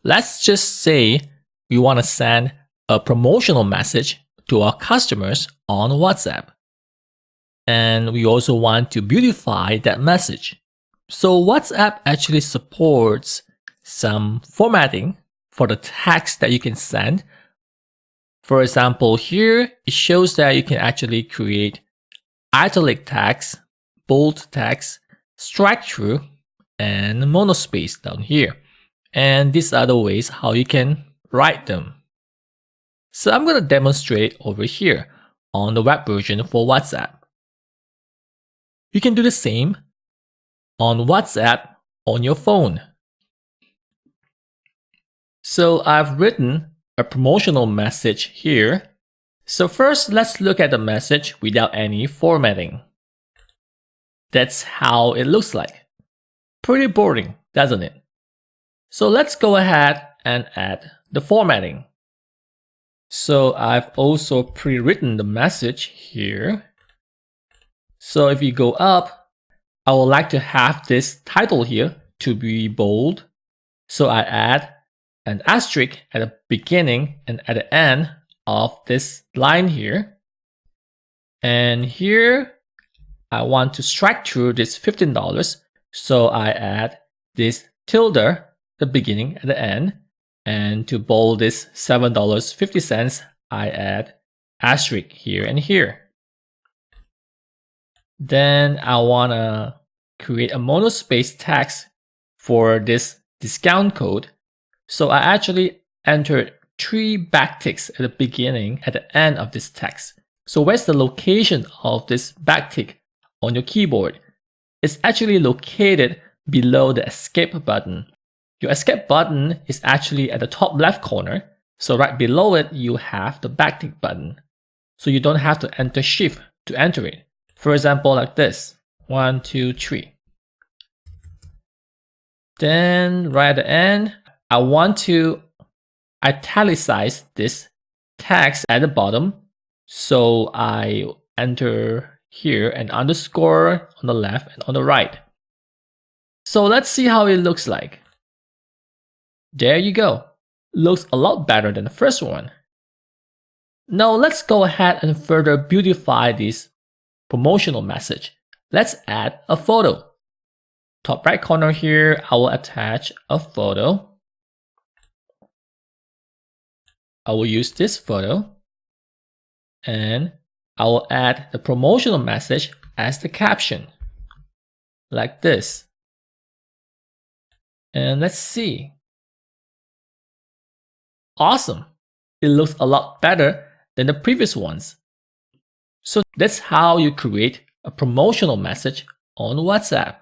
Let's just say we want to send a promotional message to our customers on WhatsApp. And we also want to beautify that message. So WhatsApp actually supports some formatting for the text that you can send. For example, here it shows that you can actually create italic text, bold text, strike through, and monospace down here. And these are the ways how you can write them. So I'm going to demonstrate over here on the web version for WhatsApp. You can do the same on WhatsApp on your phone. So I've written a promotional message here. So first, let's look at the message without any formatting. That's how it looks like. Pretty boring, doesn't it? So let's go ahead and add the formatting. So I've also pre-written the message here. So if you go up, I would like to have this title here to be bold. So I add an asterisk at the beginning and at the end of this line here. And here I want to strike through this $15. So I add this tilde, the beginning and the end. And to bold this $7.50, I add asterisk here and here. Then I want to create a monospace text for this discount code. So I actually entered 3 backticks at the beginning and the end of this text. So where's the location of this backtick on your keyboard? It's actually located below the escape button. Your escape button is actually at the top left corner. So right below it, you have the backtick button. So you don't have to enter shift to enter it. For example, like this, 1, 2, 3. Then right at the end, I want to italicize this text at the bottom. So I enter here an underscore on the left and on the right. So let's see how it looks like. There you go. Looks a lot better than the first one. Now let's go ahead and further beautify this promotional message. Let's add a photo. Top right corner here, I will attach a photo. I will use this photo and I will add the promotional message as the caption, like this. And let's see. Awesome. It looks a lot better than the previous ones. So that's how you create a promotional message on WhatsApp.